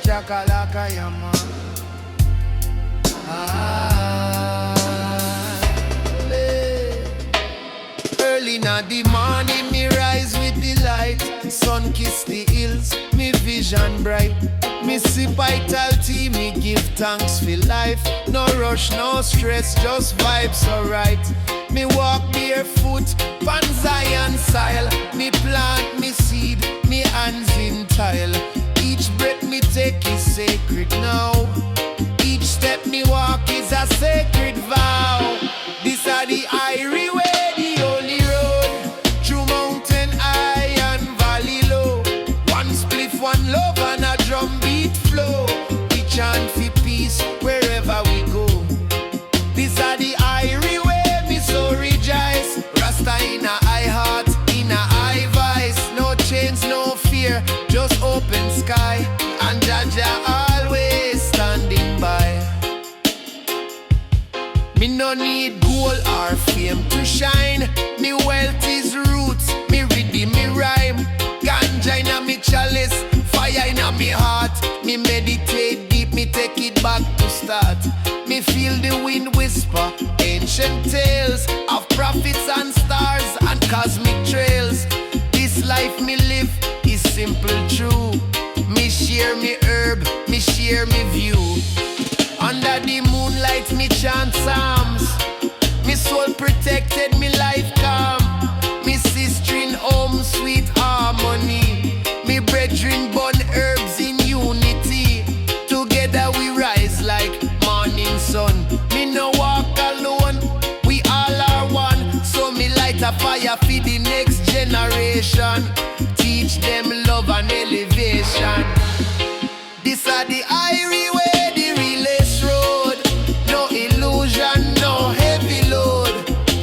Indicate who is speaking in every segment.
Speaker 1: Chakalaka yama. Early in the morning, me rise with the light. Sun kiss the hills, me vision bright. Me sip vital tea, me give thanks for life. No rush, no stress, just vibes alright. Me walk barefoot, pan Zion style. Me plant me seed, me hands in tile. Each breath me take is sacred now. Each step me walk is a sacred vow. This are the Irie Way, the only road. Through mountain high and valley low. One spliff, one love and a drum beat flow. We chant for peace wherever we go. This are the Irie Way, me so rejoice. Rasta in a high heart, in a high vice. No chains, no fear, just open sky, and Jaja always standing by. Me no need gold or fame to shine. Me wealth is roots, me rhythm, me rhyme. Ganja in me chalice, fire in me heart. Me meditate deep, me take it back to start. Me feel the wind whisper, ancient tales of prophets and stars and cosmic trails. This life me live is simple true. Me share me herb, me share me view. Under the moonlight me chant psalms. Me soul protected, me life calm. Me sister in home, sweet harmony. Me brethren burn herbs in unity. Together we rise like morning sun. Me no walk alone, we all are one. So me light a fire for the next generation. Teach them love and elevation. This are the Irie Way, the realest road. No illusion, no heavy load.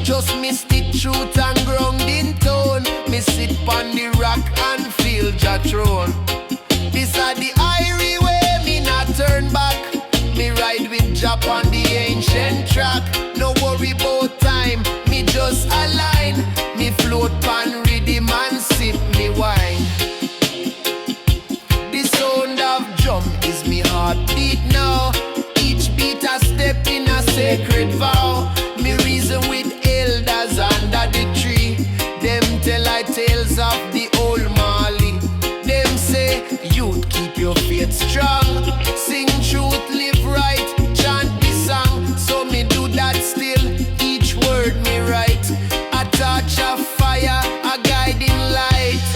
Speaker 1: Just mystic truth and grounding tone. Me sit on the rock and feel Jah throne. This are the Irie Way, me not turn back. Me ride with Jah on the ancient track. No worry about time, me just align. Me float pan rhythm and sip me wine. The sound of drum is me heartbeat now. Each beat a step in a sacred vow. Me reason with elders under the tree. Them tell I tales of the old Mali. Them say, youth, keep your faith strong. Sing truth, live right, chant the song. So me do that still, each word me write. A touch of fire, a guiding light.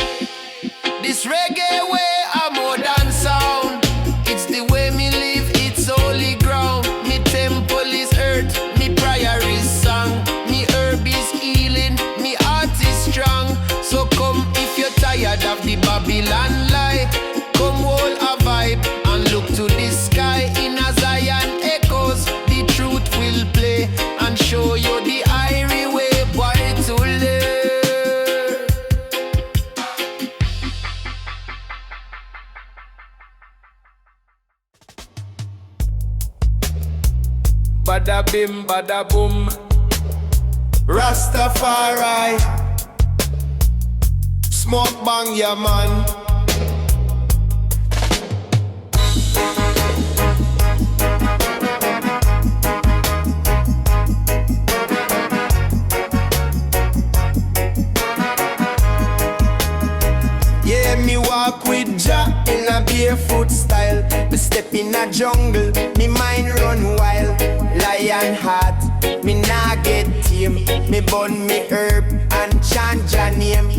Speaker 1: This reggae way, a modern sound. It's the way me live, it's holy ground. Me temple is earth, me prayer is song. Me herb is healing, me heart is strong. So come if you're tired of the Babylon lie. Come hold a vibe and look to the sky. In a Zion echoes, the truth will play and show you the Irie Way, boy, to live. Bada bim, bada boom. Rastafari. Smoke bang ya man. Yeah, me walk with Jah in a barefoot style. Me step in a jungle, me mind run wild. Lion heart, me nah get tame. Me burn me herb and chant Jah name.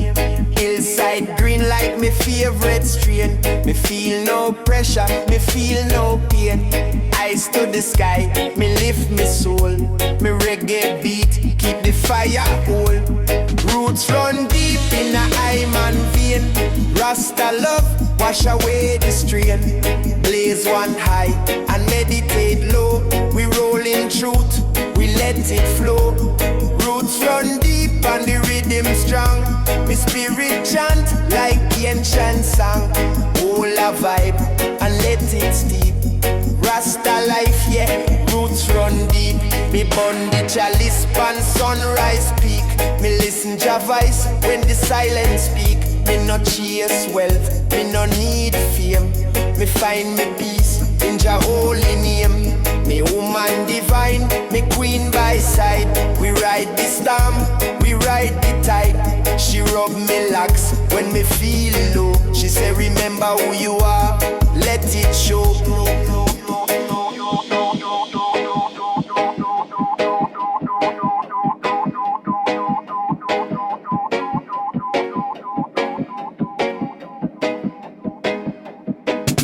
Speaker 1: Hillside green like me favorite strain. Me feel no pressure, me feel no pain. Eyes to the sky, me lift me soul. Me reggae beat, keep the fire whole. Roots run deep in a man vein. Rasta love, wash away the strain. Blaze one high and meditate low. We roll in truth, we let it flow. Roots run deep and the rhythm strong. Me spirit chant like the ancient song. Ganja vibe and let it steep. Rasta life, yeah, roots run deep. Me burn the chalice pan sunrise peak. Me listen Jah voice when the silence speak. Me no chase wealth, me no need fame. Me find me peace in Jah holy name. Me woman divine, me queen by side. We ride the storm, we ride the tide. She rub me locks when me feel low. She say remember who you are, let it show.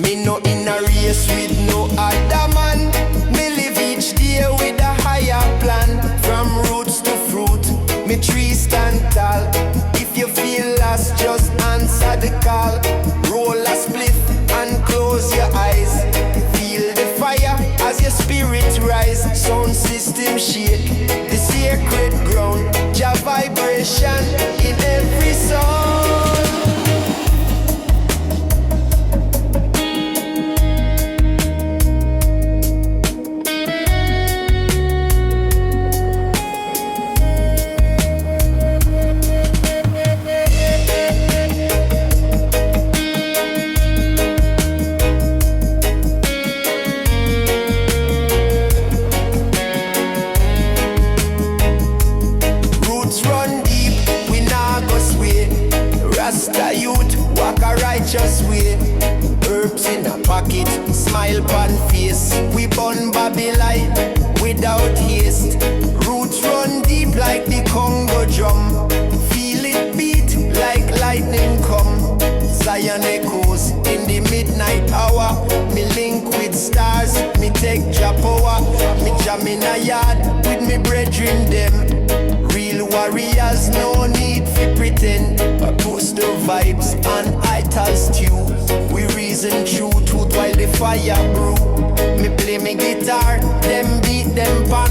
Speaker 1: Me no in a race with no other man. Me live each day with a higher plan. From roots to fruit, me tree stand tall. If you feel lost, just answer the call. Roll a spliff and close your eyes. Feel the fire as your spirit rise. Sound system shake, the sacred ground. Jah vibration in every soul. Rasta youth walk a righteous way. Herbs in a pocket, smile pan face. We burn Babylon without haste. Roots run deep like the Congo drum. Feel it beat like lightning come. Zion echoes in the midnight hour. Me link with stars, me take Jah power. Me jam in a yard with me brethren them. Real warriors, no need for pretend. I post the vibes and ital stew. We reason true truth while the fire brew. Me play me guitar, them beat them pan.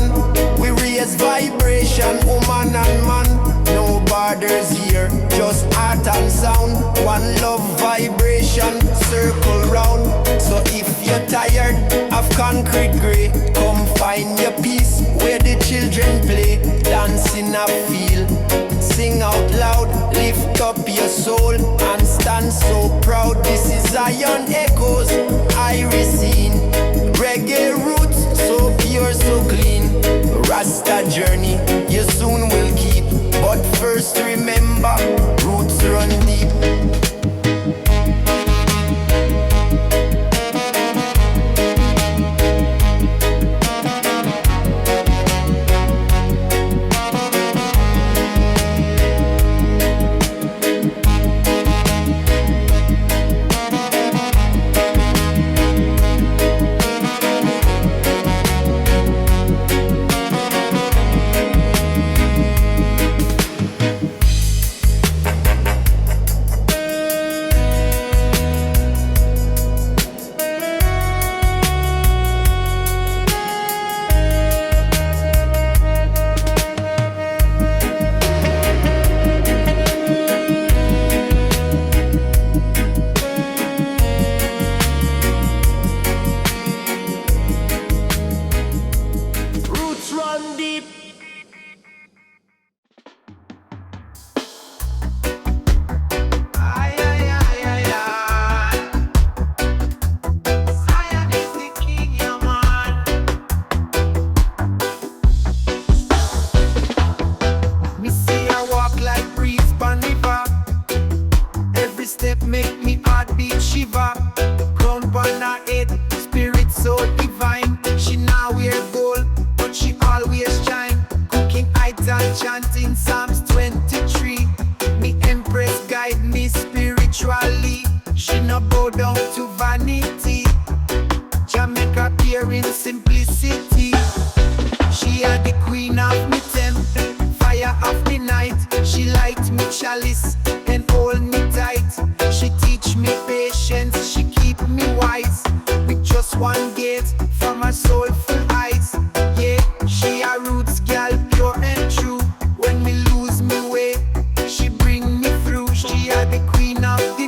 Speaker 1: We raise vibration, woman and man. No borders here, just art and sound. One love vibration, circle round. So if you're tired of concrete grey, come find your peace where the children play. Dancing a feel, sing out loud, lift up your soul and stand so proud. This is Zion Echoes, Irie scene. Reggae roots, so pure, so clean. Rasta journey, you soon will keep. But first remember, roots run deep.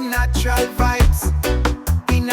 Speaker 2: Natural vibes in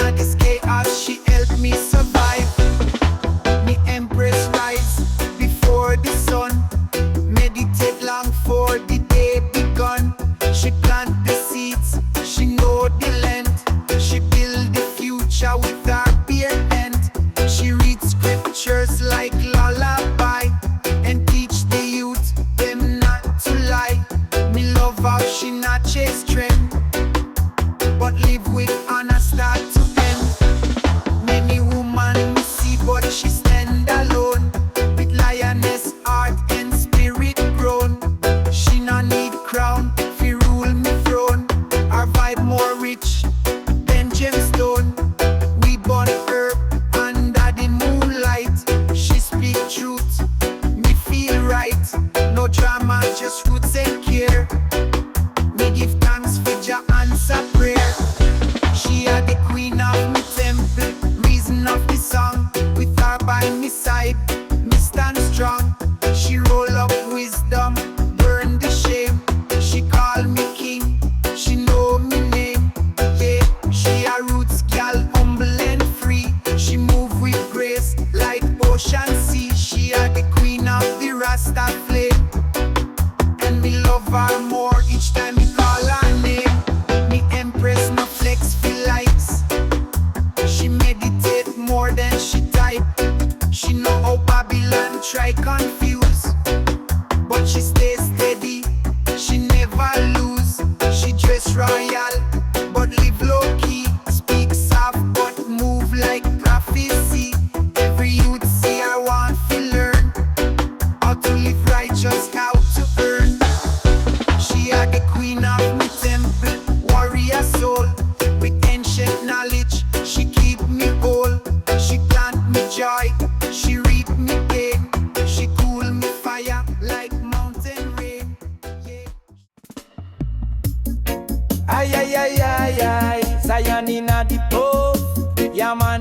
Speaker 2: Zion inna the puff, yeah man.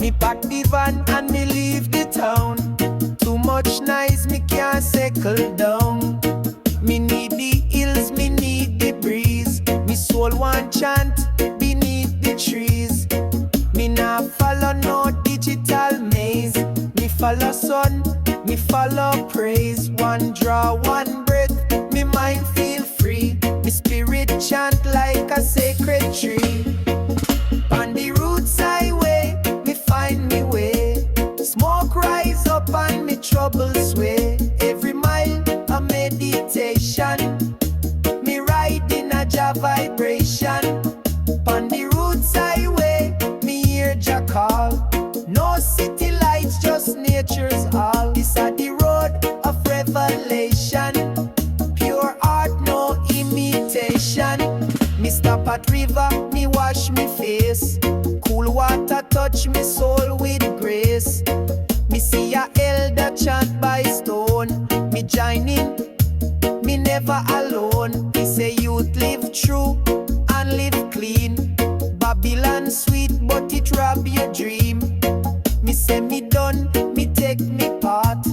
Speaker 2: Me pack the van and me leave the town. Too much noise, me can't settle down. Me need the hills, me need the breeze. Me soul want chant beneath the trees. Me nah follow no digital maze. Me follow sun, me follow praise. One draw, one breath, me mind feel free. Me spirit chant like a sacred tree. On the roots highway, me find me way. Smoke rise up and me trouble sway. Every mile a meditation. Me ride in a Jah vibration. On the roots highway, me hear Jah call. No city lights, just nature's all. This a the road of revelation. Pure art, no imitation. Me stop at river, me wash me face. Cool water touch me soul with grace. Me see a elder chant by stone. Me join in, me never alone. He say youth live true and live clean. Babylon sweet but it rob your dream. Me say me done, me take me part.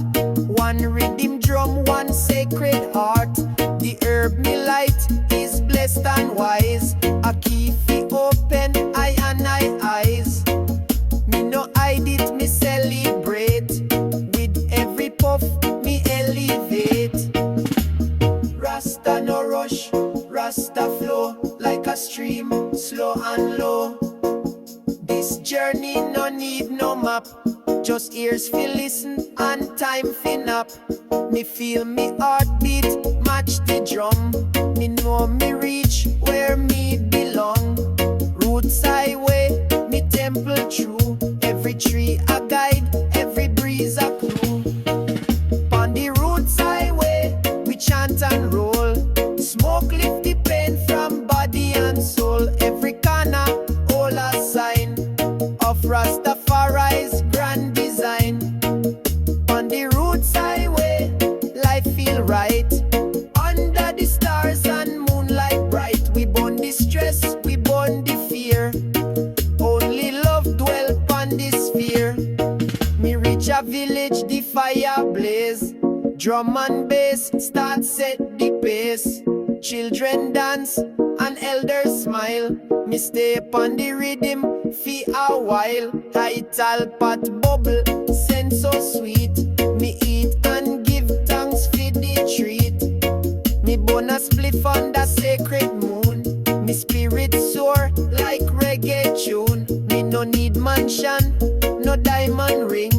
Speaker 2: One rhythm drum, one sacred heart. The herb me light is blessed and wise. A key fi open eye and eye eyes. Me no hide it, me celebrate. With every puff, me elevate. Rasta no rush, Rasta flow like a stream, slow and low. This journey no need no map. Just ears fi listen and time fi nap. Me feel me heartbeat match the drum. Me know me reach where me belong. Roots highway, me temple true. Every tree a guide, every breeze a clue. On the roots highway, we chant and roll. Smoke lift the pain from body and soul. Every corner, all a sign of Rastafari's grand design. On the roots highway, life feel right. Under the stars and moonlight bright. We burn the stress, we burn the fear. Only love dwell upon this sphere. Me reach a village, the fire blaze. Drum and bass start set the pace. Children dance and elders smile. Me stay upon the rhythm for a while. Title pot bubble, scent so sweet. Me eat and give thanks for the treat. Me burn a spliff on the sacred moon. Me spirit soar like reggae tune. Me no need mansion, no diamond ring.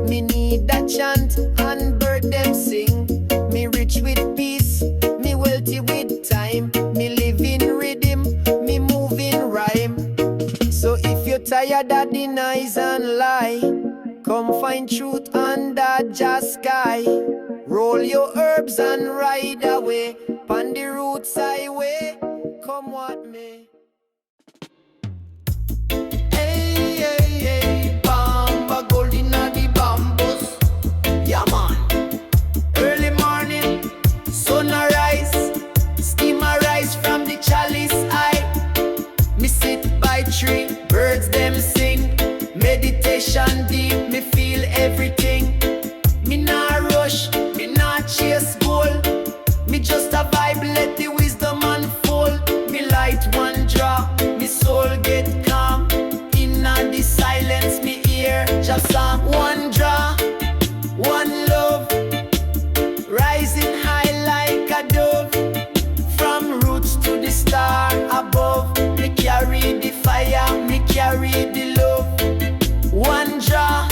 Speaker 2: Me need a chant and bird them sing. Me rich with peace, me wealthy with time. Me live in rhythm, me move in rhyme. So if you're tired of the noise and lie, come find truth under Jah sky. Roll your herbs and ride away. On the roots highway, come what may. Hey, hey, hey, bamba gold inna the bambus. Yeah man. Early morning, sun arise, steam arise from the chalice eye. Me sit by tree, birds them sing. Meditation deep, me feel everything. Me nah rush, me nah chase goal. Me just a vibe, let the wisdom unfold. Me light one draw, me soul get calm. Inna the silence, me hear just one draw, one love. Rising high like a dove. From roots to the star above. Me carry the fire, me carry the love. One draw,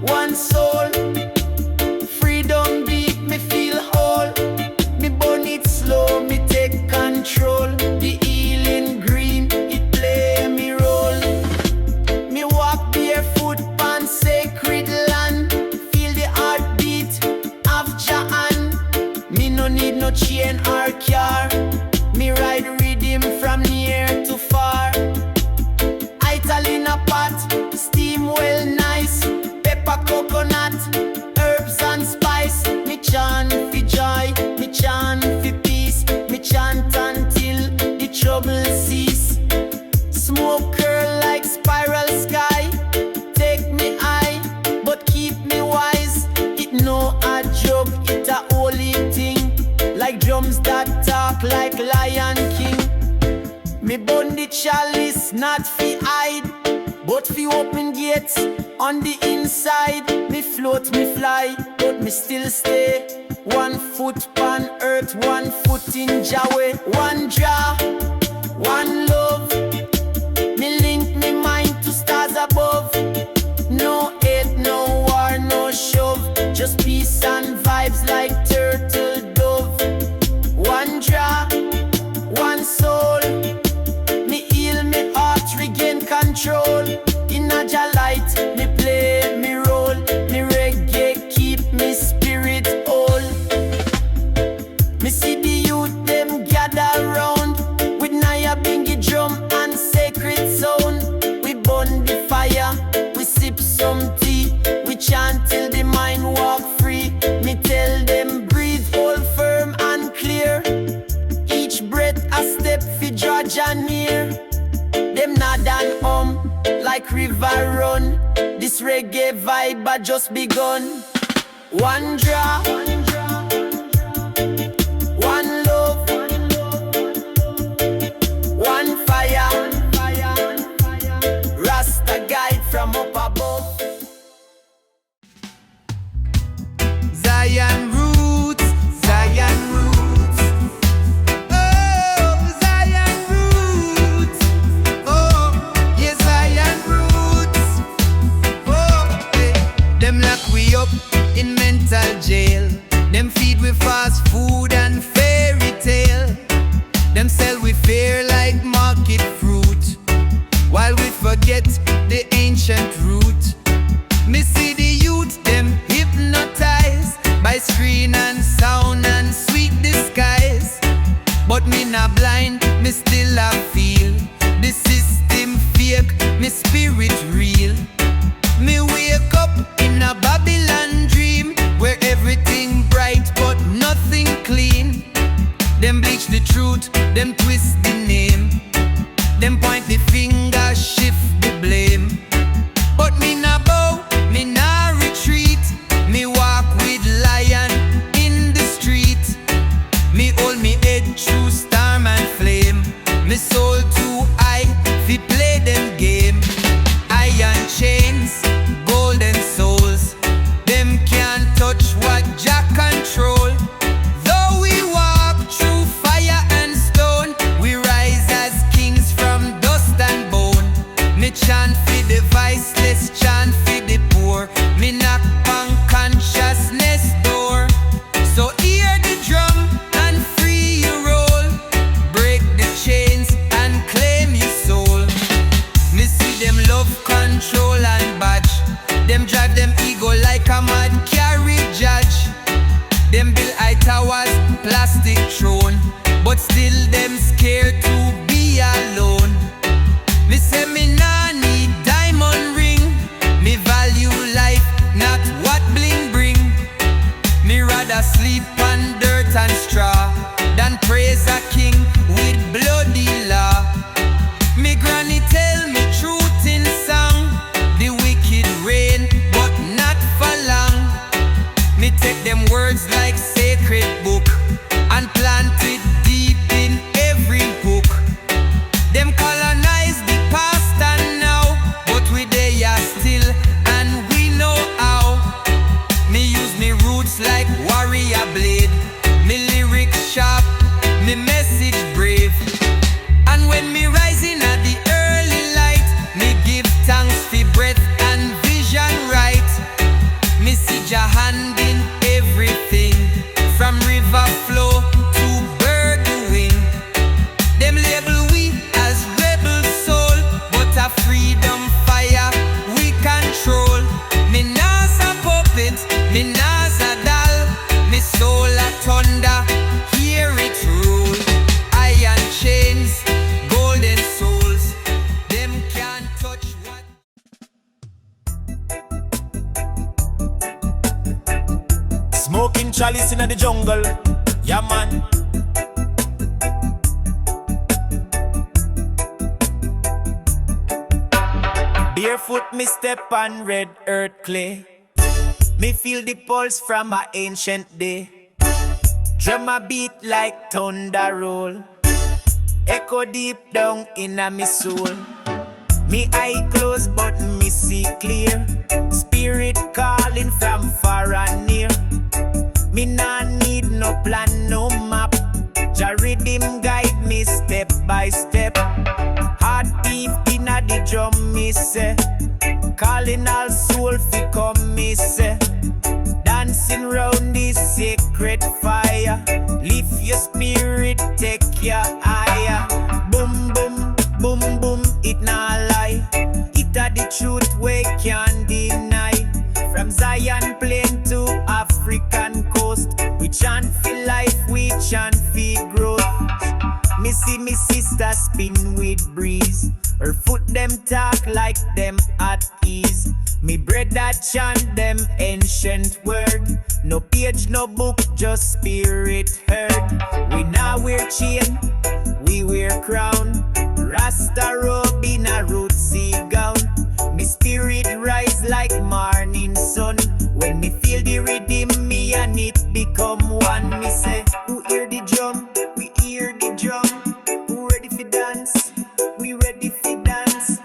Speaker 2: one soul. Freedom deep, me feel whole. Me burn it slow, me take control. The healing green, cease. Smoke curl like spiral sky. Take me high, but keep me wise. It no a joke, it a holy thing. Like drums that talk like Lion King. Me burn the chalice, not fi hide, but fi open gates on the inside. Me float, me fly, but me still stay. 1 foot on earth, 1 foot in Yahweh. One draw, one love. Me link me mind to stars above. No hate, no war, no shove. Just peace and vibes like turtle dove. One draw, one soul. Me heal me heart, regain control. In a light, me play, me roll. Me reggae keep me spirit whole. Me see the youth them gather round with Naya bingy drum and sacred sound. We burn the fire, we sip some tea. We chant till the mind walk free. Me tell them breathe, hold firm and clear. Each breath a step fi draw Jah near. Them nod and like river run. This reggae vibe a just begun. One draw, one love, one fire. Rasta guide from up above. Zion roots, Zion roots. Oh, Zion roots. Oh, yes, Zion roots. Oh, hey. Them lock we up in mental jail. Them feed we fast food and fairy tale. Them sell we fair like market fruit, while we forget the ancient root. Me see the youth them hypnotized by screen and sound and sweet disguise. But me not blind, me still a feel the system fake, me spirit real. Me wake up in a Babylon dream, where everything bright but nothing clean. Them bleach the truth, them twist the name. Them point the finger, shift the blame. But me nah bow, me nah retreat. Me walk with lion in the street. Me hold me head through storm and flame. Me soul too high, fi play them game. Iron chains, golden souls. Them can't touch what Jah control. Though we walk through fire and stone, we rise as kings from dust and bone. Me chant for the voiceless, chant for the poor. Me knock on consciousness door. So hear the drum and free your roll. Break the chains and claim your soul. Me see them love control and badge. Them drive them ego like a mad carriage judge. Them build high towers, plastic throne, but still them scared to be alone. Me say me nah need diamond ring. Me value life, not what bling bring. Me rather sleep on dirt and straw than praise a king with bloody law. Me granny tell me truth in song. The wicked reign, but not for long. Me take them words like sacred book and plant it deep in every book. Them colonize the past and now, but we they are still and we know how. Me use me roots like warrior blade. Me lyrics sharp, me message brave. And when me rising at the early light, me give thanks for breath and vision right. Me see Jah hand in everything, from river flow to bird wing. Them label we as rebel soul, but a freedom fire we control. Me nas a puppet, me nas a doll. Me soul a thunder, hear it roll. Iron chains, golden souls. Them can't touch what.
Speaker 3: Smoking chalice in the jungle, yeah man. Barefoot me step on red earth clay. Me feel the pulse from a ancient day. Drum a beat like thunder roll. Echo deep down in a me soul. Me eye closed but me see clear. Spirit calling from far and near. Me nah need no plan, no map. Jah rhythm guide me step by step. Heart deep inna the drum me say. Calling all soul fi come me say. Dancing round this sacred fire. Lift your spirit, take your higher. Boom boom, boom boom, it nah lie. It a the truth we can't deny. From Zion plain to African coast, we chant for life, we chant for growth. Me see me sister spin with breeze. Her foot them talk like them at ease. Me brother chant them ancient word. No page, no book, just spirit heard. We now wear chain, we wear crown. Rasta robe in a rootsy gown. Me spirit rise like morning sun. When me feel the rhythm, me and it become one. Me say, who hear the drum? We hear the drum. Who ready for dance? We ready for dance.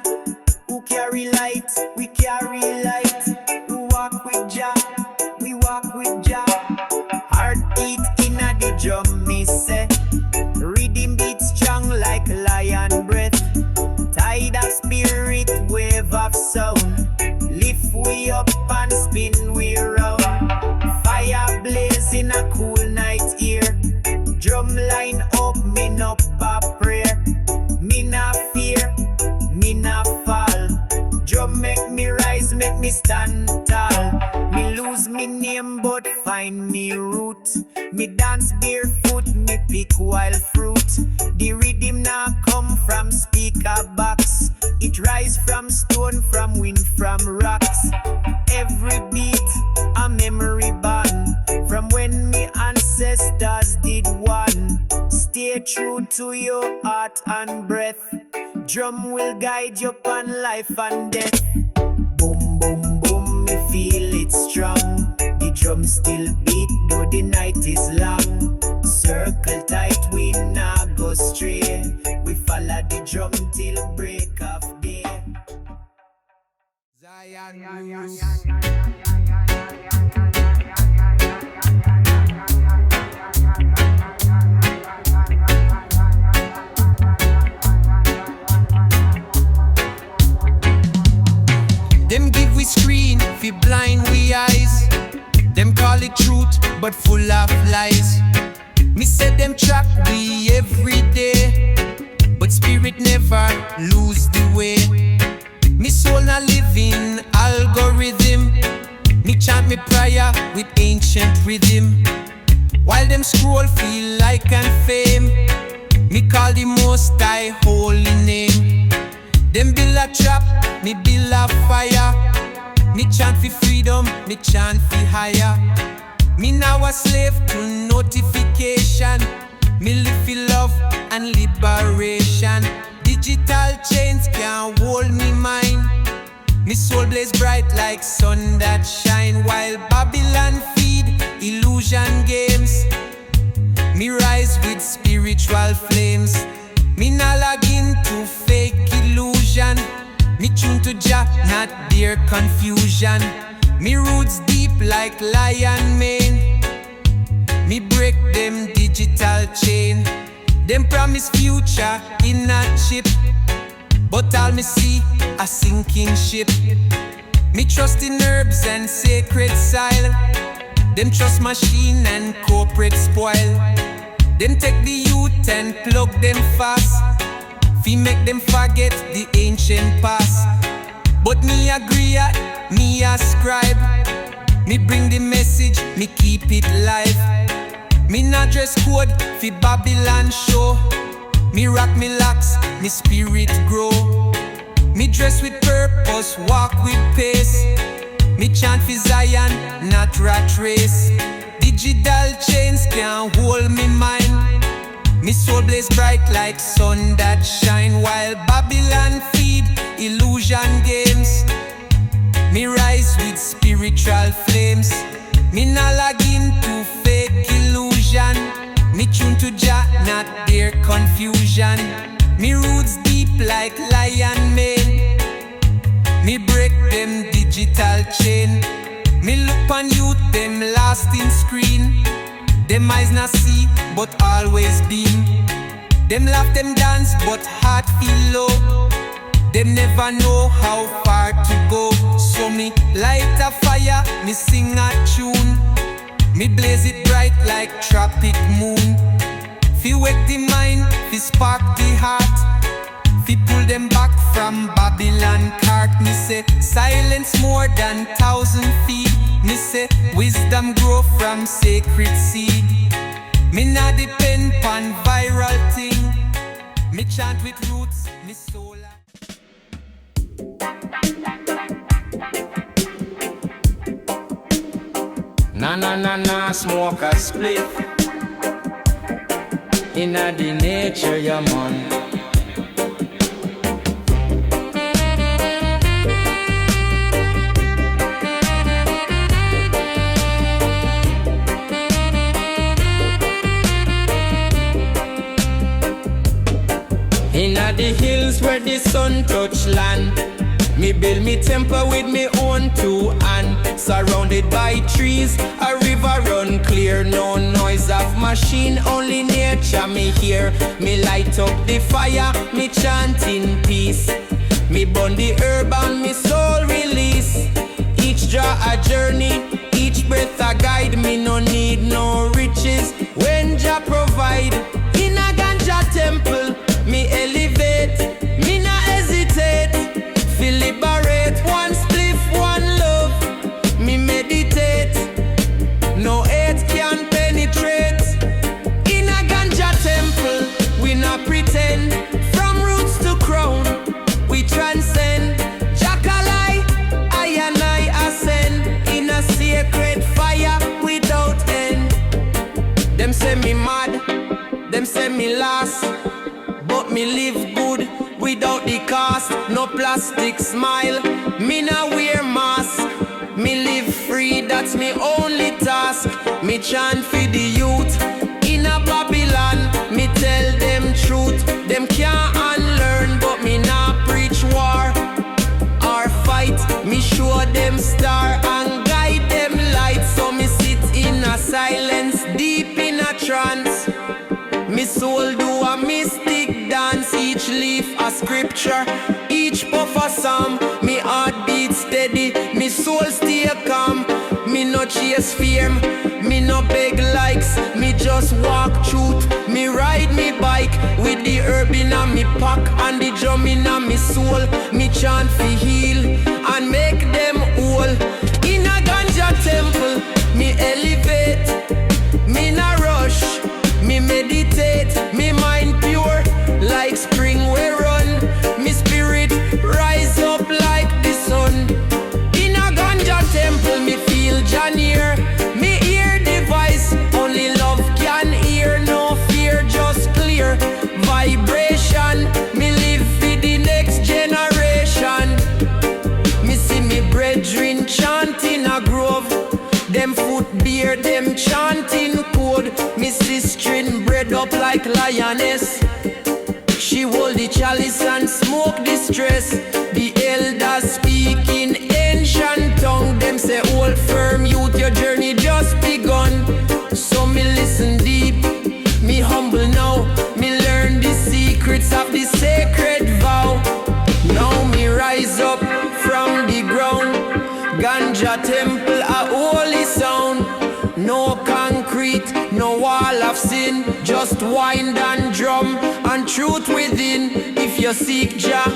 Speaker 3: Who carry light? We carry light. Who walk with Jah? We walk with Jah. Heartbeat inna the drum, me say. Rhythm beat strong like lion breath. Tide of spirit, wave of sound. Lift we up and spin we round. Fire blazing a cool night here. Drum line up, me no a prayer. Me na fear, me na fall. Drum make me rise, make me stand tall. Me lose me name but find me root. Me dance barefoot, me pick wild fruit. The rhythm now come from speaker box. It rise from stone, from wind, from rocks. Every beat a memory bond from when me ancestors did one. Stay true to your heart and breath. Drum will guide you upon life and death. Boom, boom, boom, me feel it strong. The drum still beat though the night is long. Circle tight, we nah go stray. We follow the drum till break of day. Zion News.
Speaker 1: Them give we screen, fi blind we eyes. Them call it truth, but full of lies. Me say them track we every day, but spirit never lose the way. Me soul na living algorithm. Me chant me prayer with ancient rhythm. While them scroll feel like and fame, me call the most high holy name. Them build a trap, me build a fire. Me chant for freedom, me chant for higher. Me now a slave to notification. Me live for love and liberation. Digital chains can't hold me mind. Me soul blaze bright like sun that shine. While Babylon feed illusion games, me rise with spiritual flames. Me nah log into fake illusion. Me tune to Jah, not their confusion. Me roots deep like lion mane. Me break them digital chain. Them promise future in a chip, but all me see a sinking ship. Me trust in herbs and sacred soil. Them trust machine and corporate spoil. Them take the youth and plug them fast. Fi make them forget the ancient past. But me agree, me a scribe. Me bring the message, me keep it live. Me not dress code fi Babylon show. Me rock me locks, me spirit grow. Me dress with purpose, walk with pace. Me chant for Zion, not rat race. Digital chains can't hold me mind. Me soul blaze bright like sun that shine. While Babylon feed illusion games,
Speaker 2: neutral flames. Me nah log into fake illusion. Me tune to Jah, not their confusion. Me roots deep like lion mane. Me break them digital chain. Me look on youth, them lost in screen. Them eyes not see, but always beam. Them laugh, them dance, but heart feel low. Them never know how far to go. So me light a fire, me sing a tune. Me blaze it bright like tropic moon. Fi wake the mind, fi spark the heart. Fi pull them back from Babylon cart. Me say silence more than 1,000 feet. Me say wisdom grow from sacred seed. Me not depend on viral thing. Me chant with roots, me soul.
Speaker 4: Na na na na, smoke a spliff inna the nature, yeah man. Inna the hills where the sun touch land, me build me temple with me own 2 hands. Surrounded by trees, a river run clear. No noise of machine, only nature me hear. Me light up the fire, me chant in peace. Me burn the herb and me soul release. Each draw a journey, each breath a guide. Me no need no riches when Jah provide. In a Ganja Temple, me elevate, me not hesitate. Feel liberate, one spliff, one love. Me meditate, no hate can penetrate. In a Ganja Temple, we not pretend. From roots to crown, we transcend. Jackal I and I ascend. In a sacred fire without end. Them say me mad, them say me lost, but me live good without the cost. No plastic smile, me nah wear mask. Me live free, that's me only task. Me chant for the youth in a Babylon. Me tell them truth, them can't unlearn. But me nah preach war or fight. Me show them star and guide them light. So me sit in a silence, deep in a trance. Me soul do a mystic dance. Each leaf a scripture, each puff a psalm. Me heart beat steady, me soul stay calm. Me no chase fame, me no beg likes. Me just walk truth, me ride me bike. With the herb in a me pack and the drum in a me soul. Me chant fi heal and make them whole. In a Ganja Temple, me elevate, me na rush. Me meditate, me mind pure, like spring we run. Me spirit rise up like the sun. In a Ganja Temple, me feel Jah near. Me hear the voice, only love can hear. No fear, just clear vibration. Me live for the next generation. Me see me brethren chanting a grove. Them foot beer, them chanting code. Me sister bred up like lioness. She hold the chalice and smoke the stress. The elders speak in ancient tongue. Them say hold firm youth, your journey just begun. So me listen deep, me humble now. Me learn the secrets of the sacred vow. Now me rise up from the ground. Ganja Temple, a holy sound. No concrete, no wall of sin. Just wind and drum and truth within. If you seek Jah,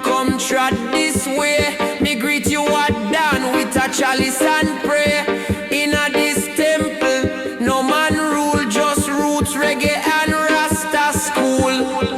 Speaker 4: come trot this way. Me greet you at dawn with a chalice and pray. In a this temple, no man rule, just roots, reggae and Rasta school.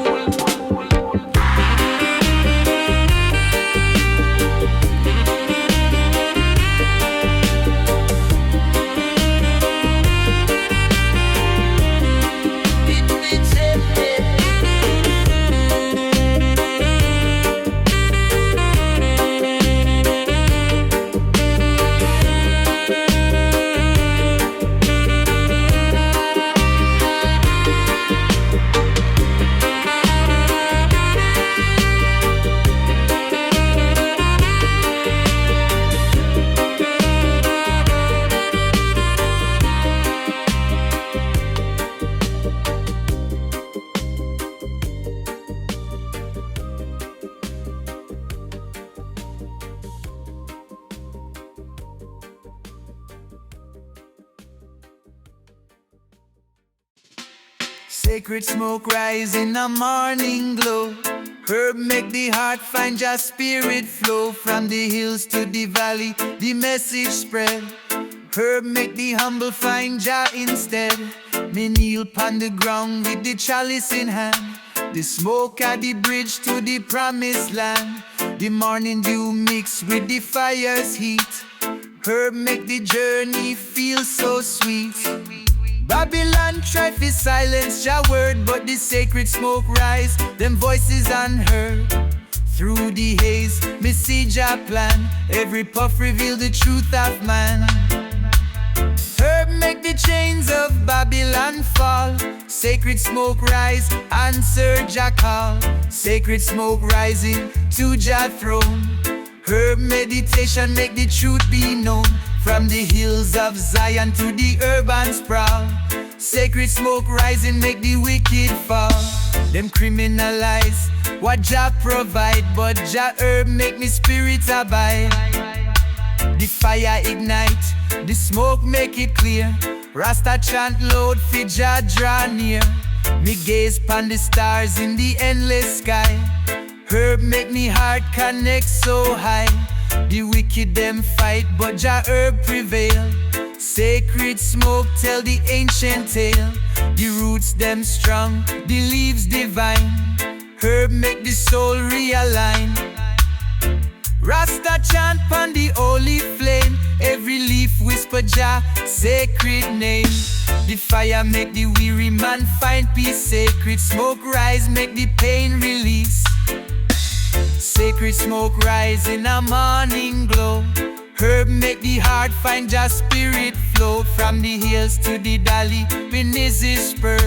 Speaker 2: Sacred smoke rise in the morning glow. Herb make the heart find Jah spirit flow. From the hills to the valley, the message spread. Herb make the humble find Jah instead. Me kneel pon the ground with the chalice in hand. The smoke at the bridge to the promised land. The morning dew mix with the fire's heat. Herb make the journey feel so sweet. Babylon try to silence Jah word, but the sacred smoke rise, them voices unheard. Through the haze, me see Jah plan. Every puff reveal the truth of man. Herb make the chains of Babylon fall. Sacred smoke rise, answer Jah call. Sacred smoke rising to Jah throne. Herb meditation make the truth be known. From the hills of Zion to the urban sprawl, sacred smoke rising make the wicked fall. Them criminalize what Jah provide, but Jah herb make me spirit abide. The fire ignite, the smoke make it clear. Rasta chant loud fi Jah draw near. Me gaze pon the stars in the endless sky. Herb make me heart connect so high. The wicked them fight, but Jah herb prevail. Sacred smoke tell the ancient tale. The roots them strong, the leaves divine. Herb make the soul realign. Rasta chant pon the holy flame. Every leaf whisper Jah sacred name. The fire make the weary man find peace. Sacred smoke rise make the pain release. Sacred smoke rise in a morning glow. Herb make the heart find Jah spirit flow. From the hills to the valley, beneath his spur.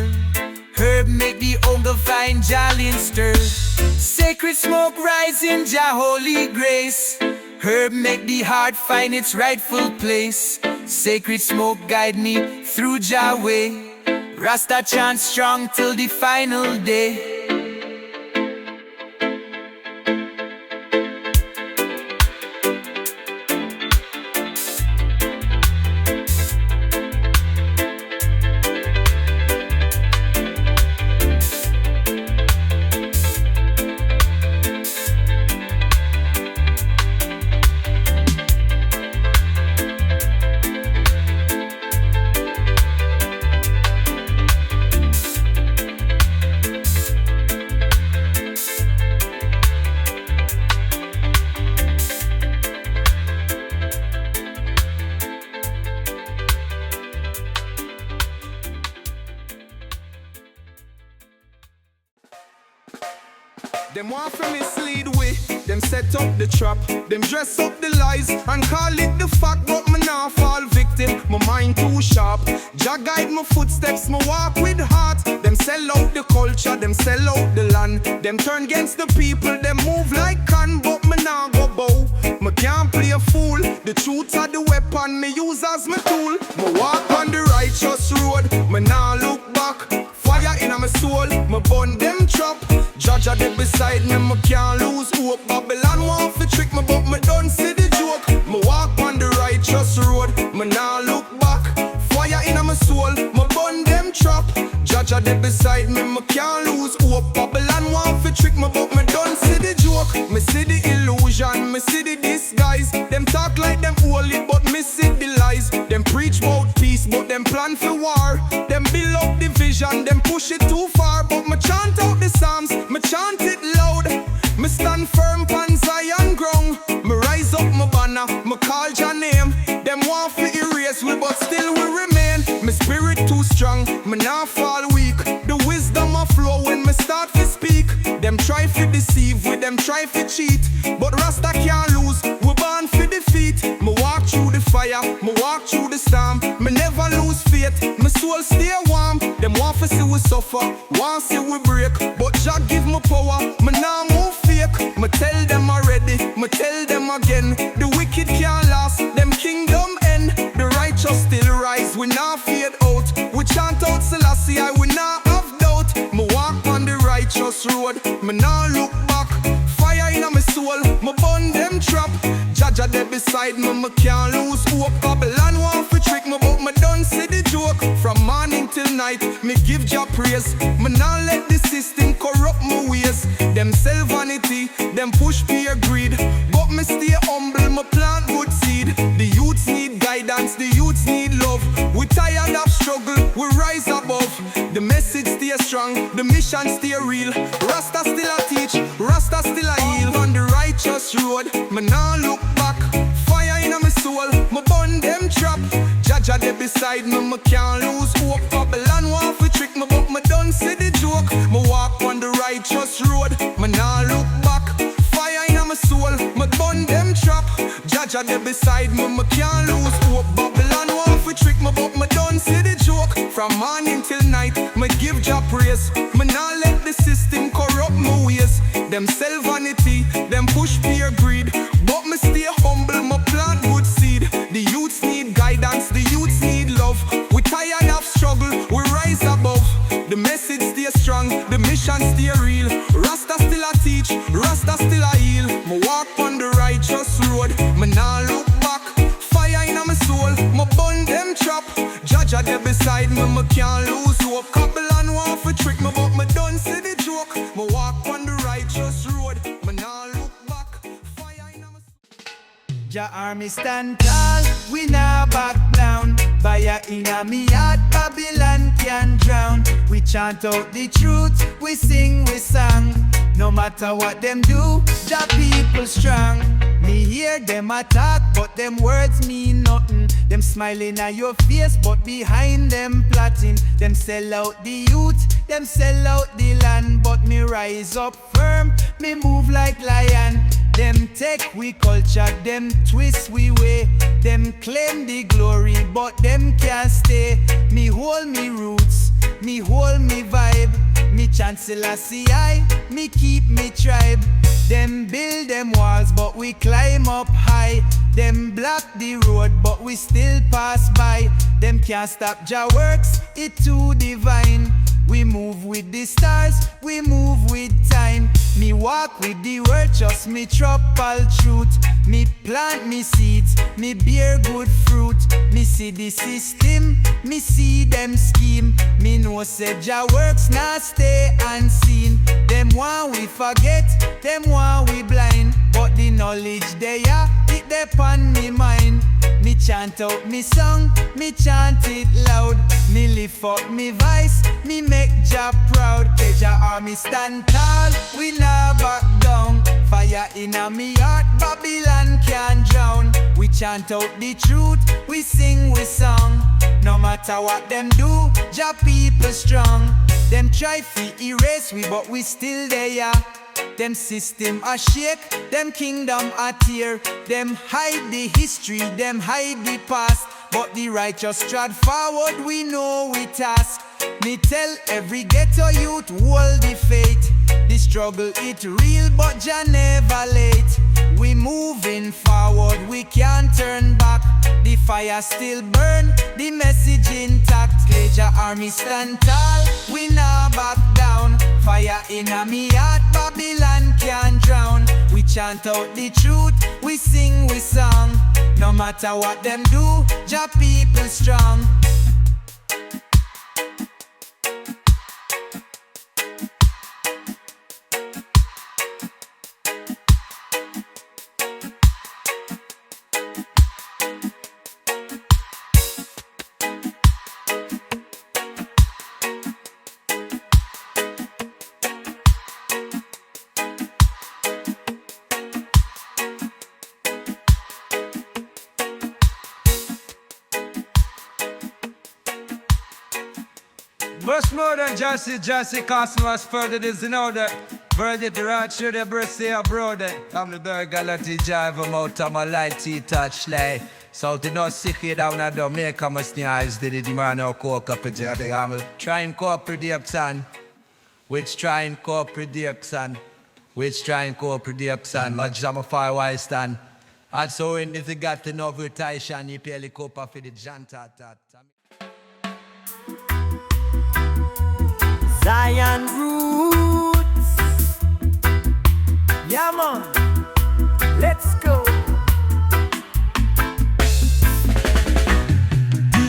Speaker 2: Herb make the hunger find Jah in stir. Sacred smoke rise in Jah holy grace. Herb make the heart find its rightful place. Sacred smoke guide me through Jah way. Rasta chant strong till the final day.
Speaker 5: Them want to mislead we, them set up the trap, them dress up the lies and call it the fact, but me nah fall victim, my mind too sharp. Jah guide my footsteps, me walk with heart. Them sell out the culture, them sell out the land. Them turn against the people, them move like can, but me nah go bow. Me can't play a fool, the truth are the weapon me use as my tool. Me walk on the righteous road, me nah look back. Fire in my soul, me burn them trap. Judge are there beside me, me can't lose hope. Babylon want to trick me, but me don't see the joke. Me walk on the righteous road, me nah look back. Fire in my soul, me burn them trap. Judge are there beside me, me can't lose hope. Babylon want to trick me, but me don't see the joke. Me see the illusion, me see the disguise. Them talk like them holy, but me see the lies. Them preach about peace, but them plan for war. Them build up division, them push it too far. But me chant out the psalms, me chant it loud. Me stand firm pon Zion ground. Me rise up my banner, me call your name. Them want to erase we, but still we remain. Me spirit too strong, me nah fall weak. The wisdom a flow when me start to speak. Them try to deceive with them try to cheat, but Rasta can't lose, we born for defeat. Me walk through the fire, me walk through the storm. Me never lose faith, my soul stay warm. Them want to see we suffer, want see we break, but Jah give me power, me nah move fake. Me tell them already, me tell them again. The wicked can't last, them kingdom end. The righteous still rise, we nah fade out. We chant out Selassie, we nah have doubt. Me walk on the righteous road, me nah look back. Fire in my soul, me burn them trap. Jah there beside me, me can't lose hope. Babylon want to trick me, but me don't see the joke. From morning till night, me give Jah praise. Me nah let the system corrupt my ways. Them sell vanity, them push peer greed. But me stay humble, me plant good seed. The youths need guidance, the youths need love. We tired of struggle, we rise above. The message stay strong, the mission stay real. Rasta still a teach, Rasta still a heal. On the righteous road, me nah look back. Fire in my soul, me burn them trap. Jaja they beside me, me can't lose hope. Babylon want to trick me, but me don't see the joke. Me walk on the righteous road, me nah look back. Fire in my soul, me burn them trap. Jaja they beside me, me can't lose hope. Babylon want to trick me, but me don't see the joke. From morning till night, me give Jah praise. Me nah let the system corrupt my ways. Them sell vanity, them push peer greed. But me stay humble, me plant good seed. The youths need guidance, the youths need love. We tired of struggle, we rise above. The message stay strong, the mission stay real. Rasta still a teach, Rasta still a heal. Me walk on the righteous road, me nah look back. Fire in my soul, me burn them trap. Jaja they beside me, me can't lose hope. Babylon want to trick me, but me don't see the joke. Me walk on the righteous road, me nah look back. Fire in my soul.
Speaker 2: Jah army stand tall, we nah back down. Fire in a me heart, Babylon can drown. We chant out the truth, we sing, we song. No matter what them do, Jah people strong. Me hear them attack, but them words mean nothing. Them smiling at your face, but behind them plotting. Them sell out the youth, them sell out the land. But me rise up firm, me move like lion. Them take we culture, them twist we way. Them claim the glory, but them can't stay. Me hold me roots, me hold me vibe. Me chancellor CI, me keep me tribe. Them build them walls, but we climb up high. Them block the road, but we still pass by. Them can't stop Jah works, it too divine. We move with the stars, we move with time. Me walk with the word, just me chop all truth. Me plant me seeds, me bear good fruit. Me see the system, me see them scheme. Me know say Jah works now stay unseen. Them want we forget, them want we blind. But the knowledge they are, it depend me mind. Me chant out me song, me chant it loud. Me lift up me voice, me make Jah proud. Jah army stand tall, we nah back down. Fire in a me heart, Babylon can't drown. We chant out the truth, we sing we song. No matter what them do, Jah people strong. Them try to erase we, but we still there. Them system a shake, them kingdom a tear. Them hide the history, them hide the past. But the righteous stride forward, we know we task. Me tell every ghetto youth, hold the faith. The struggle it real, but Jah never late. We moving forward, we can't turn back. The fire still burn, the message intact. Jah army stand tall, we nah back down. Fire in a me heart, Babylon can't drown. We chant out the truth, we sing we song. No matter what them do, Jah people strong.
Speaker 6: Much more than Jesse customers further this in order. Verdict the right should the breast say abroad. I'm the bird galati drive them out of my light tea touch like. So to not sick it down at the make a must eyes did it man or coke up at the hammer. Try and co-predict son. Which try and co-predict son. Which try and co-predict son. Much I'm a firewise stand. And so when if you got to know rotation, you pay the copper for the janta.
Speaker 2: Zion roots. Yeah, man. Let's go.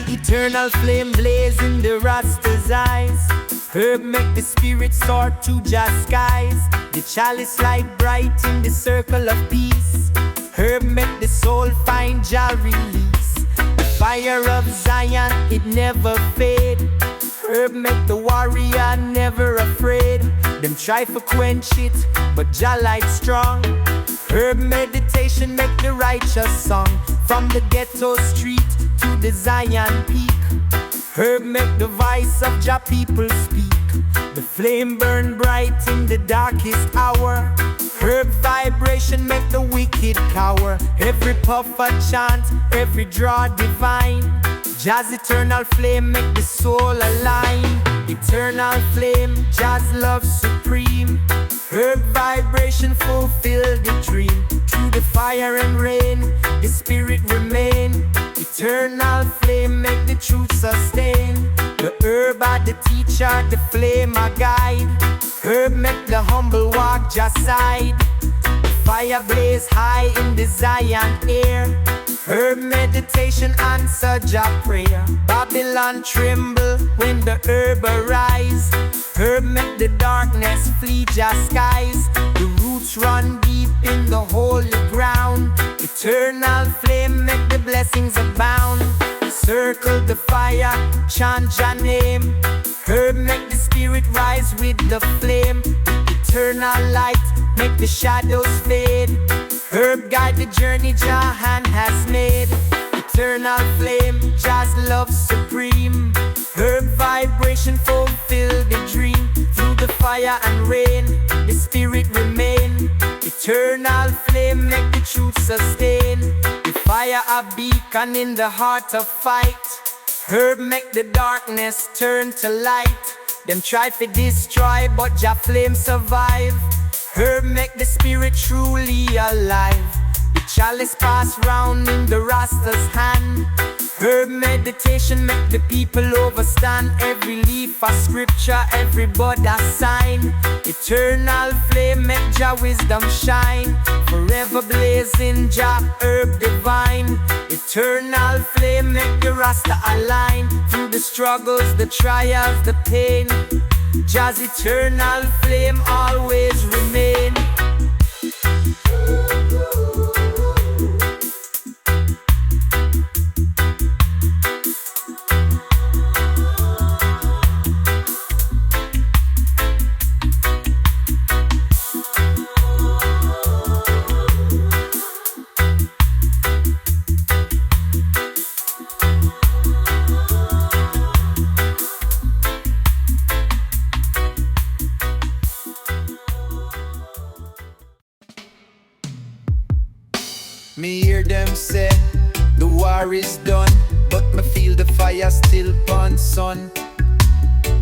Speaker 2: The
Speaker 3: Eternal flame blaze in the Rasta's eyes. Herb make the spirit soar to just skies. The chalice light bright in the circle of peace. Herb make the soul find Jah release. The fire of Zion, it never fade. Herb make the warrior never afraid. Them try to quench it, but Jah light strong. Herb meditation make the righteous song. From the ghetto street to the Zion peak. Herb make the voice of Jah people speak. The flame burn bright in the darkest hour. Herb vibration make the wicked cower. Every puff a chant, every draw divine. Jah's eternal flame make the soul align. Eternal flame, Jah's love supreme. Herb vibration fulfill the dream. Through the fire and rain, the spirit remain. Eternal flame make the truth sustain. The herb are the teacher, the flame a guide. Herb make the humble walk just side. The fire blaze high in the Zion air. Herb meditation answer Jah prayer. Babylon tremble when the herb arise. Herb make the darkness flee Jah skies. The roots run deep in the holy ground. Eternal flame make the blessings abound. Circle the fire, chant Jah name. Herb make the spirit rise with the flame. Eternal light make the shadows fade. Herb guide the journey Jah hand has made. Eternal flame, Jah's love supreme. Herb vibration fulfill the dream. Through the fire and rain, the spirit remain. Eternal flame make the truth sustain. The fire a beacon in the heart of fight. Herb make the darkness turn to light. Them try to destroy but Jah flame survive. Herb make the spirit truly alive. The chalice pass round in the Rasta's hand. Herb meditation make the people overstand. Every leaf a scripture, every bud a sign. Eternal flame make Jah wisdom shine. Forever blazing Jah herb divine. Eternal flame make the Rasta align. Through the struggles, the trials, the pain, Jah's eternal flame always remain.
Speaker 1: Me hear them say the war is done, but me feel the fire still burn, son.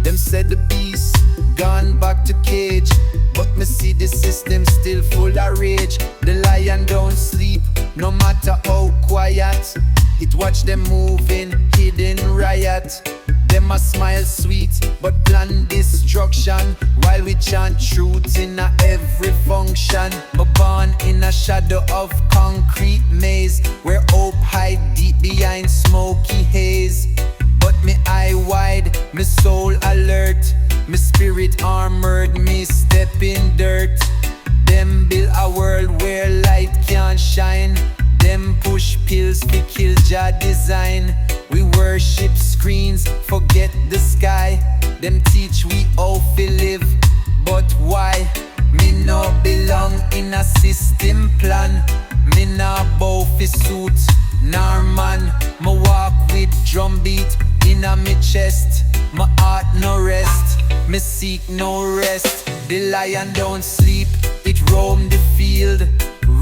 Speaker 1: Them said the beast gone back to cage, but me see the system still full of rage. The lion don't sleep, no matter how quiet. It watch them moving, hidden riot. Them a smile sweet, but plan destruction. While we chant truth in a every function. But born in a shadow of concrete maze, where hope hide deep behind smoky haze. But me eye wide, me soul alert, me spirit armored, me step in dirt. Them build a world where light can't shine. Them push pills to kill Jah design. We worship screens, forget the sky. Them teach we how to live, but why? Me no belong in a system plan. Me nah bow fi suit, nor man. Me walk with drum beat inna me chest. My heart no rest, me seek no rest. The lion don't sleep, it roam the field.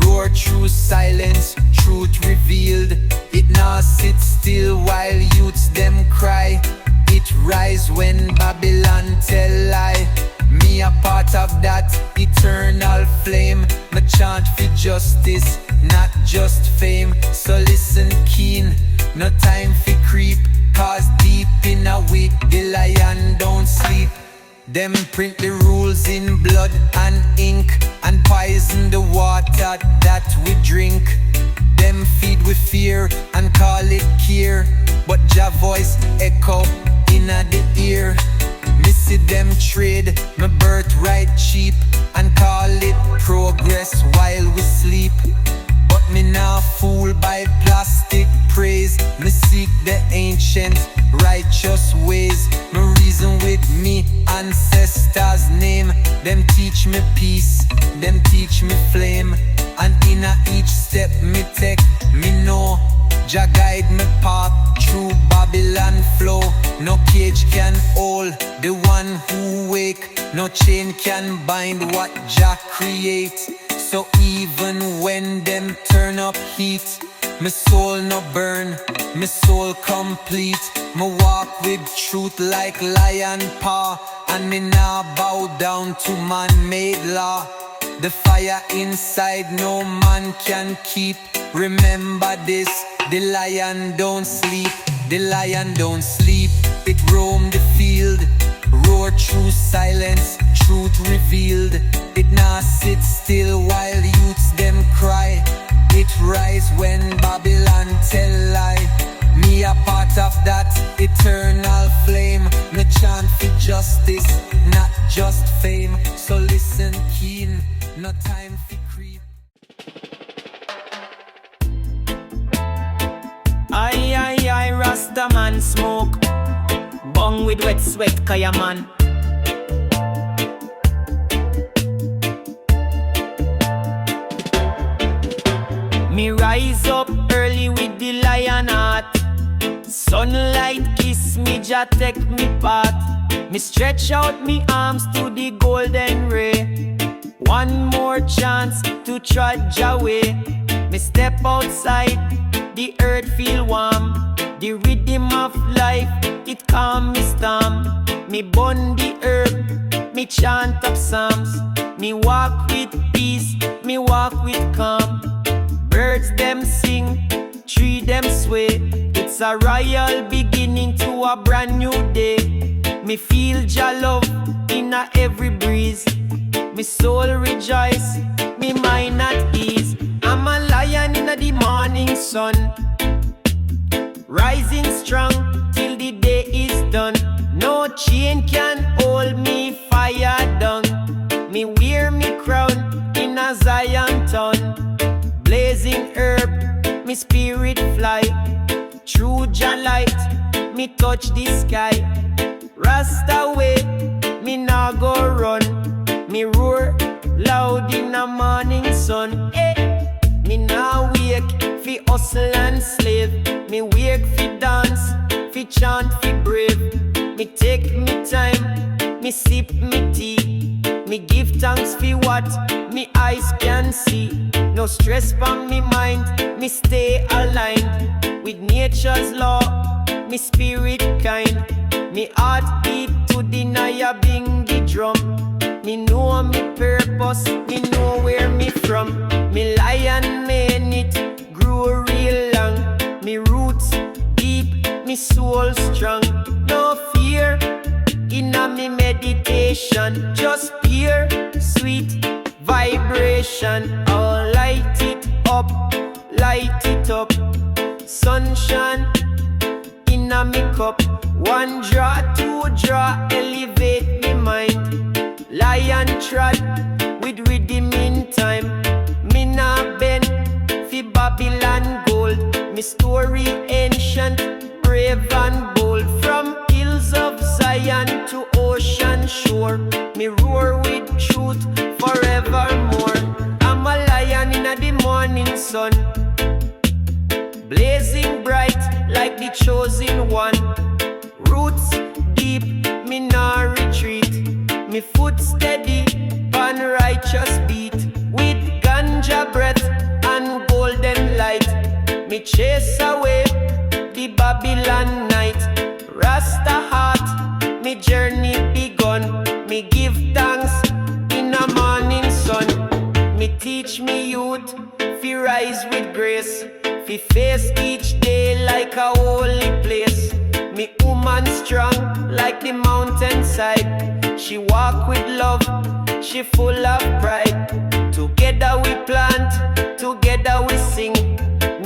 Speaker 1: Roar through silence, truth revealed. It now sit still while youths them cry. It rise when Babylon tell lie. Me a part of that eternal flame. Me chant for justice, not just fame. So listen keen, no time for creep. Cause deep in a week, the lion don't sleep. Them print the rules in blood and ink, and poison the water
Speaker 2: water that we drink. Them feed with fear and call it care, but Jah voice echo inna the ear. Me see them trade my birthright cheap and call it progress while we sleep. But me nah fool by plastic praise. Me seek the ancient righteous ways. Me reason with me ancestors' name. Them teach me peace, them teach me flame. And in each step me take, me know Jah guide me path through Babylon flow. No cage can hold the one who wake. No chain can bind what Jah create. So even when them turn up heat, my soul no burn, my soul complete. Me walk with truth like lion paw, and me nah bow down to man-made law. The fire inside no man can keep. Remember this, the lion don't sleep, the lion don't sleep. It roam the field, roar through silence, truth revealed. It nah sit still while youths them cry. It rise when Babylon tell lie. Me a part of that eternal flame. Me chant for justice, not just fame. So listen keen, no time for creep.
Speaker 3: I Rasta man smoke bong with wet sweat kaya man. Me rise up early with the lion heart. Sunlight kiss me, Jah take me path. Me stretch out me arms to the golden ray. One more chance to trudge away. Me step outside, the earth feel warm. The rhythm of life, it calm me storm. Me burn the herb, me chant up psalms. Me walk with peace, me walk with calm. Birds them sing, tree them sway. It's a royal beginning to a brand new day. Me feel Jah love in a every breeze. Me soul rejoice, me mind at ease. I'm a lion in the morning sun, rising strong till the day is done. No chain can hold me fire down. Me wear me crown in a Zion town. Blazing herb, me spirit fly. Through Jah light, me touch the sky. Rasta way, me nah go run. Me roar loud in the morning sun. Hey, me nah wake fi hustle and slave. Me wake fi dance, fi chant, fi brave. Me take me time, me sip me tea. Me give thanks fi what me eyes can see. No stress from me mind, me stay aligned with nature's law, me spirit kind. Me heart beat to the Naya bingy drum. Me know me purpose, me know where me from. Me lion mane it grew real long. Me roots deep, me soul strong. No fear inna me meditation, just pure sweet vibration. Oh, light it up, light it up. Sunshine inna me cup. One draw, two draw, elevate me mind. Lion trot with rhythm in time. Me nah bend fi Babylon gold. Me story ancient, brave and bold. From hills of Zion to ocean shore, me roar with truth forevermore. I'm a lion in the morning sun, blazing bright like the chosen one. Roots deep, me nah retreat. Me foot steady, pan righteous beat. With ganja breath and golden light, me chase away the Babylon night. Rasta heart, me journey begun. Me give thanks in the morning sun. Me teach me youth, fi rise with grace. Fi face each day like a holy place. Me woman strong like the mountainside. She walk with love, she full of pride. Together we plant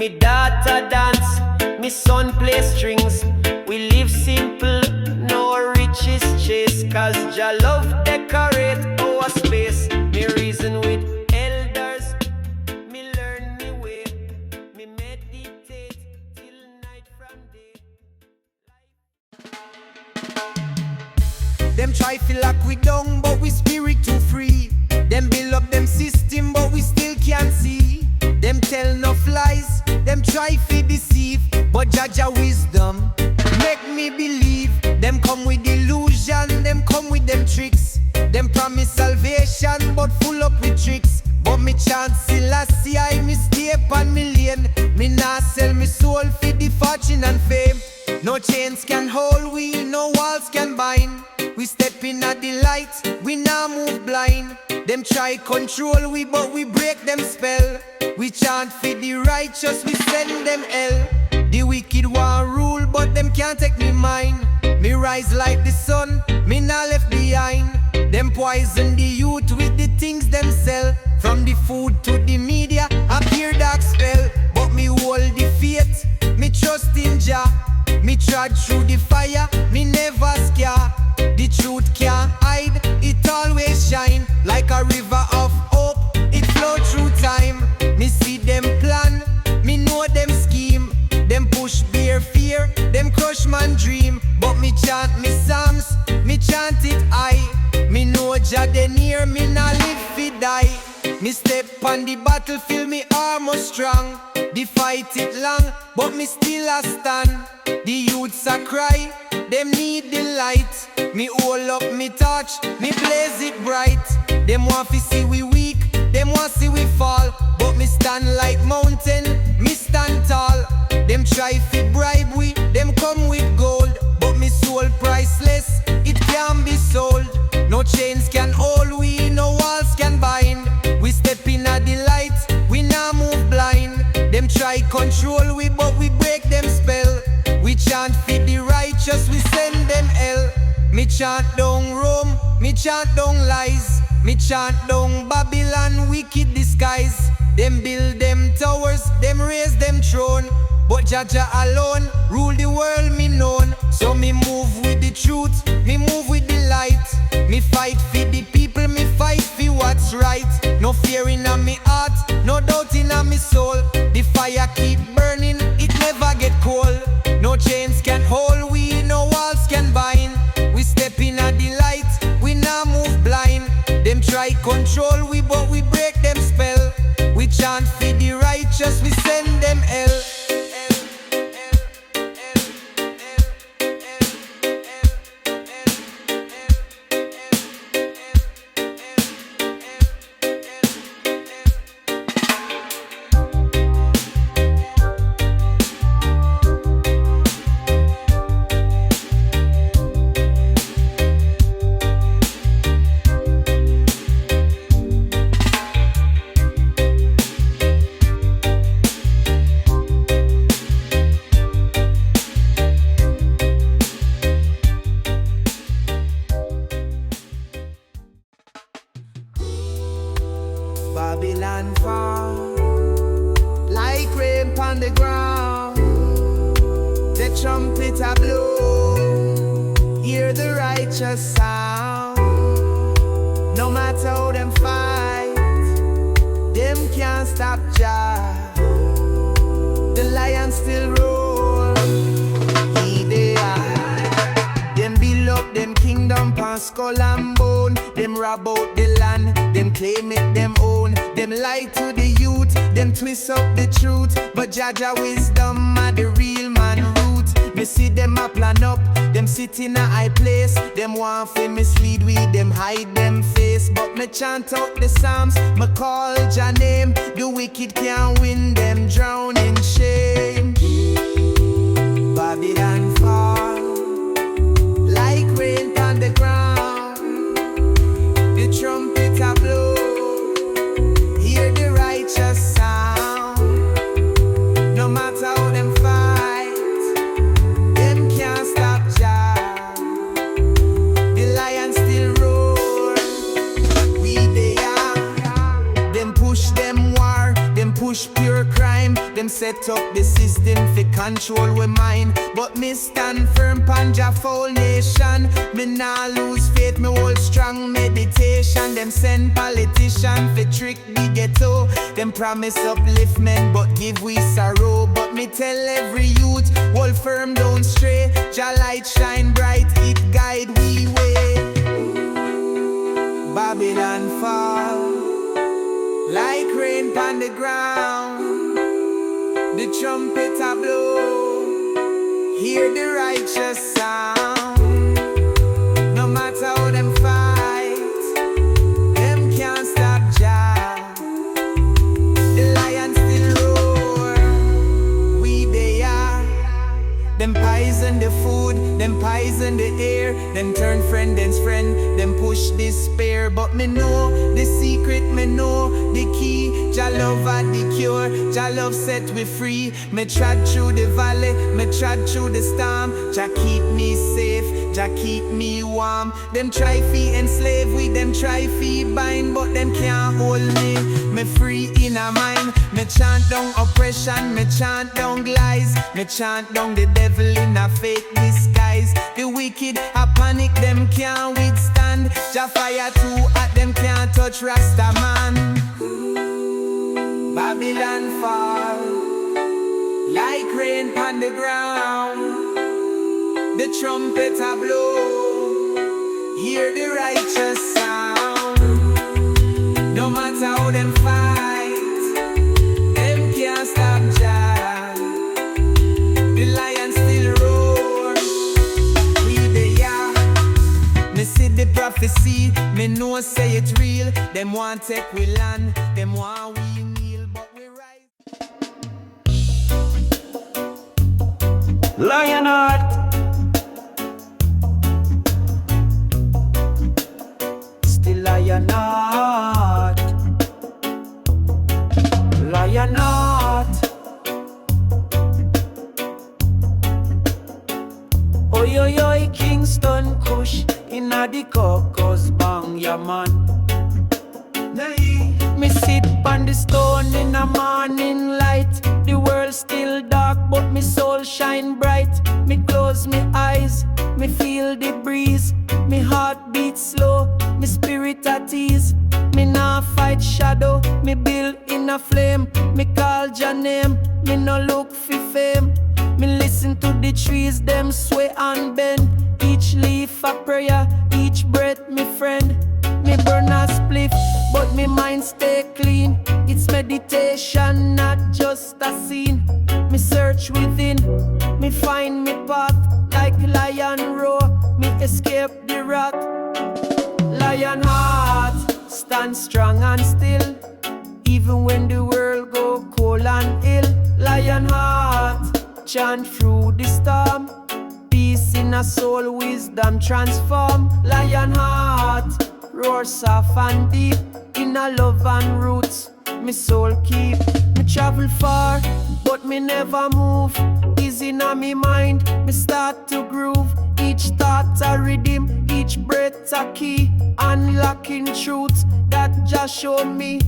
Speaker 2: Me daughter dance, me son play strings. We live simple, no riches chase. Cause Jah love decorate our space. Me reason with elders, me learn me way. Me meditate till night from day.
Speaker 7: Them try feel like we down, but we spirit too free. Them build up them system, but we still can't see. Them tell enough lies, them try to deceive. But Jaja wisdom make me believe. Them come with illusion, them come with them tricks. Them promise salvation, but full up with tricks. But me chance Selassie, I me stay upon me lane. Me nah sell me soul for the fortune and fame. No chains can hold we, no walls can bind. We step in at the light, we now move blind. Them try control we, but we break them spell. We chant for the righteous, we send them hell. The wicked want rule, but them can't take me mind. Me rise like the sun, me not left behind. Them poison the youth with the things them sell. From the food to the media, appear dark spell. But me hold the faith, me trust in Jah. Me trod through the fire, me never scare. The truth can't hide, it always shine. Like a river of hope, it flow through time. Me see them plan, me know them scheme. Them push bare fear, them crush man dream. But me chant me psalms, me chant it high. Me know Jah dey near, me nah live fi die. Me step on the battlefield, me armor strong. The fight it long, but me still a stand. The youths a cry, them need the light. Me hold up me torch, me blaze it bright. Them want to see we weak, them want see we fall. But me stand like mountain, me stand tall. Them try to bribe we, them come with gold. But me soul priceless, it can't be sold. No chains can hold we, no walls can bind. We step in at the light, we now move blind. Them try control we, but we break them spell. We chant for the righteous, we send them hell. Me chant down Rome, me chant down lies. Me chant down Babylon, wicked disguise. Them build them towers, them raise them throne. But Jaja alone, rule the world me known. So me move with the truth, me move with the light. Me fight for the people, me fight for what's right. No fear in a me heart, no doubt in a me soul. The fire keep burning, it never get cold. No chains can hold we, no walls can bind. We step in at the light, we now move blind. Them try control we, but we break them spell. We chant for the righteous, we send them hell. Babylon fall like rain upon the ground. The trumpet a blow, hear the righteous sound. No matter how them fight, them can't stop Jah. The lion still roar, he they are. Them build up them kingdom pan skull and bone. Them rob out the land, them claim it them own. Them lie to the youth, them twist up the truth. But Jaja wisdom are the real man root. Me see them a plan up, them sit in a high place. Them want to mislead we, them hide them face. But me chant out the psalms, me call Jah name. The wicked can't win, them drown in shame. Babylon fall like rain on the ground. The trumpet a blow, hear the righteous sound. No matter how them fight, them can't stop Jah. The lion still roar, we they are. Them push them war, them push pure crime. Them set up the system for control we mind. But me stand firm panja full nation. Me nah lose faith, me hold strong meditation. Them send politician for trick the ghetto. Them promise upliftment but give we sorrow. But me tell every youth, hold firm, don't stray. Jah light shine bright, it guide we way. Babylon fall like rain pon the ground. The trumpet a blow, hear the righteous sound. No matter how them fight, them can't stop Jah. The lion still roar, we they are. Them poison the food, them poison the air. Them turn friend against friend, them push despair. But me know the secret, me know the key. Jah love are the cure, Jah love set we free. Me trod through the valley, me trod through the storm. Jah keep me safe, Jah keep me warm. Them try fi enslave we, them try fi bind, but them can't hold me. Me free in a mind. Me chant down oppression, me chant down lies. Me chant down the devil in a fake disguise. The wicked a panic, them can't withstand. Jah fire too hot, them can't touch Rasta man. Babylon fall like rain pon the ground. The trumpet a blow, hear the righteous sound. No matter how them fight, them can't stop Jah. The lion still roar, we the are. Me see the prophecy, me know say it real. Them want take we land, them want we kneel, but we rise.
Speaker 2: Lionheart, still Lionheart, Lionheart. Oi oi oi, Kingston Kush, inna the caucus bang ya man. Me sit on the stone in the morning light. The world still dark, but me soul shine bright. Me close me eyes, me feel the breeze. Me heart beat slow, me spirit at ease. Me nah fight shadow, me build in a flame. Me call your name, me no look for fame. Me listen to the trees, them sway and bend. Each leaf a prayer, each breath me friend. Me burn a spliff, but me mind stay clean. It's meditation, not just a scene. Me search within, me find me path. Like lion roar, me escape the wrath. Lion heart, stand strong and still. Even when the world go cold and ill. Lion heart, chant through the storm. Peace in a soul, wisdom transform. Lion heart, roar soft and deep. In a love and roots, me soul keep. Me travel far, but me never move. Easy in me mind, me start to groove. Each thought a rhythm, each breath a key. Unlocking truths that just show me.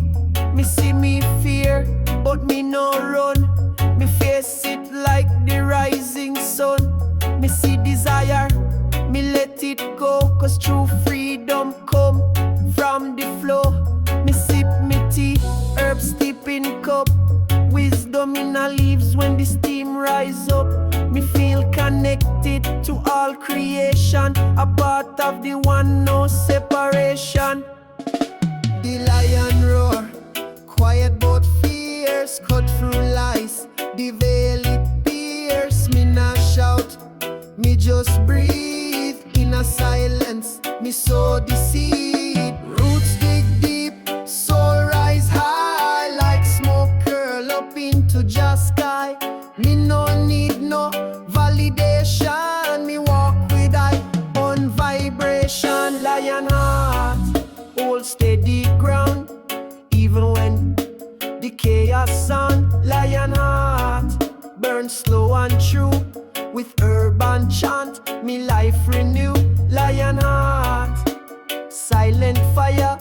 Speaker 2: Me see me fear, but me no run. Me face it like the rising sun. Me see desire, me let it go. Cause true freedom come from the flow. Me sip me tea, herbs steep in cup. Wisdom in the leaves when the steam rise up. Me feel connected to all creation. A part of the one, no separation. The lion roar, quiet but fierce. Cut through lies, the veil it pierce. Me not shout, me just breathe. In a silence, me sow the seed. Roots dig deep, soul rise high. Like smoke curl up into just sky. Me no need no validation. Me walk with I on vibration. Lion heart, hold steady ground. Even when the chaos sound. Lion heart, burn slow and true. With urban chant, me life renew. Lion heart, silent fire,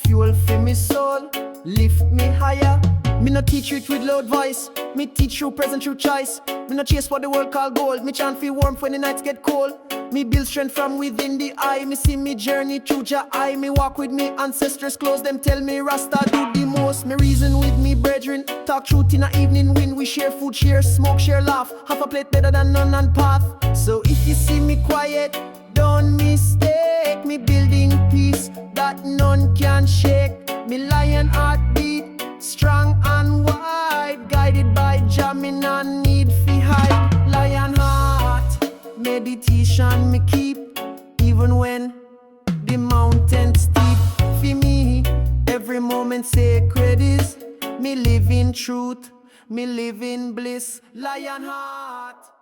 Speaker 2: fuel for me soul, lift me higher. Me no teach you it with loud voice. Me teach you present through choice. Me no chase what the world call gold. Me chant feel warmth when the nights get cold. Me build strength from within the eye. Me see me journey through Jah eye. Me walk with me ancestors close. Them tell me Rasta do the most. Me reason with me brethren. Talk truth in a evening when we share food, share smoke, share laugh. Half a plate better than none and path. So if you see me quiet, don't mistake. Me building peace that none can shake. Me lion heart beat strong and wide. Guided by Jah, me no need fi hide. Lion heart, meditation me keep. Even when the mountain steep. For me, every moment sacred is. Me live in truth, me live in bliss. Lion heart.